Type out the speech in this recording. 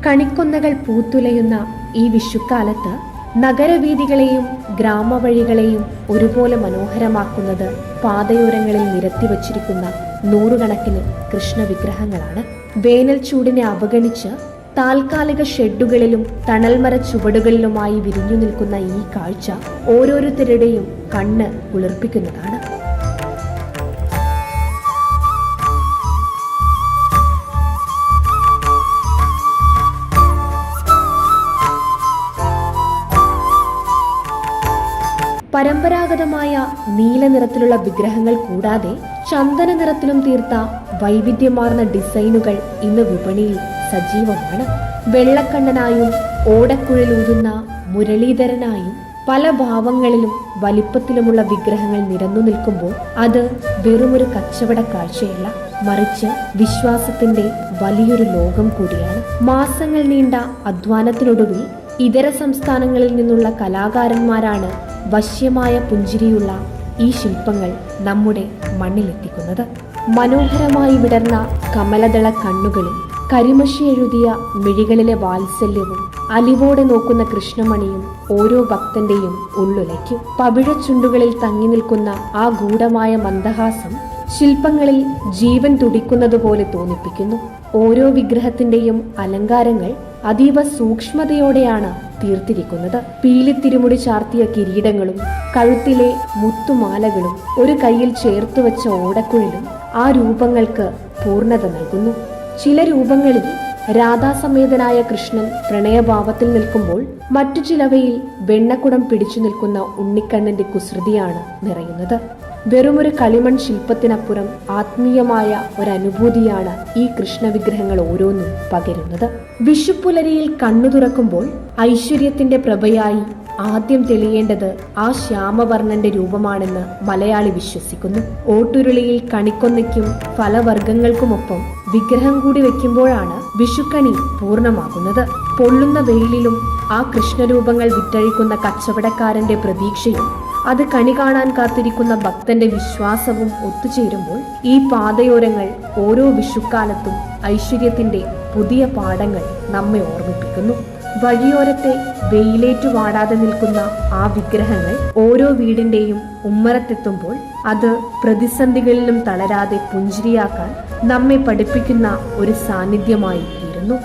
കണിക്കൊന്നകൾ പൂത്തുലയുന്ന ഈ വിഷുക്കാലത്ത് നഗരവീഥികളെയും ഗ്രാമവഴികളെയും ഒരുപോലെ മനോഹരമാക്കുന്നത് പാതയോരങ്ങളിൽ നിരത്തിവച്ചിരിക്കുന്ന നൂറുകണക്കിന് കൃഷ്ണവിഗ്രഹങ്ങളാണ്. വേനൽ ചൂടിനെ അവഗണിച്ച് താൽക്കാലിക ഷെഡുകളിലും തണൽമര ചുവടുകളിലുമായി വിരിഞ്ഞു നിൽക്കുന്ന ഈ കാഴ്ച ഓരോരുത്തരുടെയും കണ്ണ് കുളിർപ്പിക്കുന്നതാണ്. പരമ്പരാഗതമായ നീല നിറത്തിലുള്ള വിഗ്രഹങ്ങൾ കൂടാതെ ചന്ദന നിറത്തിലും തീർത്ത വൈവിധ്യമാർന്ന ഡിസൈനുകൾ ഇന്ന് വിപണിയിൽ സജീവമാണ്. വെള്ളക്കണ്ണനായും ഓടക്കുഴലൂതുന്ന മുരളീധരനായും പല ഭാവങ്ങളിലും വലിപ്പത്തിലുമുള്ള വിഗ്രഹങ്ങൾ നിരന്നു നിൽക്കുമ്പോൾ അത് വെറുമൊരു കച്ചവട കാഴ്ചയല്ല, മറിച്ച് വിശ്വാസത്തിന്റെ വലിയൊരു ലോകം കൂടിയാണ്. മാസങ്ങൾ നീണ്ട അധ്വാനത്തിനൊടുവിൽ ഇതര സംസ്ഥാനങ്ങളിൽ നിന്നുള്ള കലാകാരന്മാരാണ് വശ്യമായ പുഞ്ചിരിയുള്ള ഈ ശില്പങ്ങൾ നമ്മുടെ മണ്ണിലെത്തിക്കുന്നത്. മനോഹരമായി വിടർന്ന കമലദള കണ്ണുകളും കരിമഷി എഴുതിയ മിഴികളിലെ വാത്സല്യവും അലിവോടെ നോക്കുന്ന കൃഷ്ണമണിയും ഓരോ ഭക്തന്റെയും ഉള്ളുലയ്ക്കും. പവിഴച്ചുണ്ടുകളിൽ തങ്ങി നിൽക്കുന്ന ആ ഗൂഢമായ മന്ദഹാസം ശില്പങ്ങളിൽ ജീവൻ തുടിക്കുന്നതുപോലെ തോന്നിപ്പിക്കുന്നു. ഓരോ വിഗ്രഹത്തിന്റെയും അലങ്കാരങ്ങൾ അതീവ സൂക്ഷ്മതയോടെയാണ് തീർത്തിരിക്കുന്നത്. പീലിത്തിരുമുടി ചാർത്തിയ കിരീടങ്ങളും കഴുത്തിലെ മുത്തുമാലകളും ഒരു കയ്യിൽ ചേർത്തു വെച്ച ഓടക്കുഴലും ആ രൂപങ്ങൾക്ക് പൂർണ്ണത നൽകുന്നു. ചില രൂപങ്ങളിൽ രാധാസമേതനായ കൃഷ്ണൻ പ്രണയഭാവത്തിൽ നിൽക്കുമ്പോൾ മറ്റു ചിലവയിൽ വെണ്ണക്കുടം പിടിച്ചു നിൽക്കുന്ന ഉണ്ണിക്കണ്ണന്റെ കുസൃതിയാണ് നിറയുന്നത്. വെറുമൊരു കളിമൺ ശില്പത്തിനപ്പുറം ആത്മീയമായ ഒരനുഭൂതിയാണ് ഈ കൃഷ്ണവിഗ്രഹങ്ങൾ ഓരോന്നും പകരുന്നത്. വിഷുപ്പുലരിയിൽ കണ്ണു തുറക്കുമ്പോൾ ഐശ്വര്യത്തിന്റെ പ്രഭയായി ആദ്യം തെളിയേണ്ടത് ആ ശ്യാമവർണ്ണന്റെ രൂപമാണെന്ന് മലയാളി വിശ്വസിക്കുന്നു. ഓട്ടുരുളിയിൽ കണിക്കൊന്നയ്ക്കും ഫലവർഗ്ഗങ്ങൾക്കുമൊപ്പം വിഗ്രഹം കൂടി വെക്കുമ്പോഴാണ് വിഷുക്കണി പൂർണ്ണമാകുന്നത്. പൊള്ളുന്ന വെയിലിലും ആ കൃഷ്ണരൂപങ്ങൾ വിറ്റഴിക്കുന്ന കച്ചവടക്കാരന്റെ പ്രതീക്ഷയും അത് കണി കാണാൻ കാത്തിരിക്കുന്ന ഭക്തന്റെ വിശ്വാസവും ഒത്തുചേരുമ്പോൾ ഈ പാതയോരങ്ങൾ ഓരോ വിഷുക്കാലത്തും ഐശ്വര്യത്തിന്റെ പുതിയ പാഠങ്ങൾ നമ്മെ ഓർമ്മിപ്പിക്കുന്നു. വഴിയോരത്തെ വെയിലേറ്റു വാടാതെ നിൽക്കുന്ന ആ വിഗ്രഹങ്ങൾ ഓരോ വീടിന്റെയും ഉമ്മറത്തെത്തുമ്പോൾ അത് പ്രതിസന്ധികളിലും തളരാതെ പുഞ്ചിരിയാക്കാൻ നമ്മെ പഠിപ്പിക്കുന്ന ഒരു സാന്നിധ്യമായി തീരുന്നു.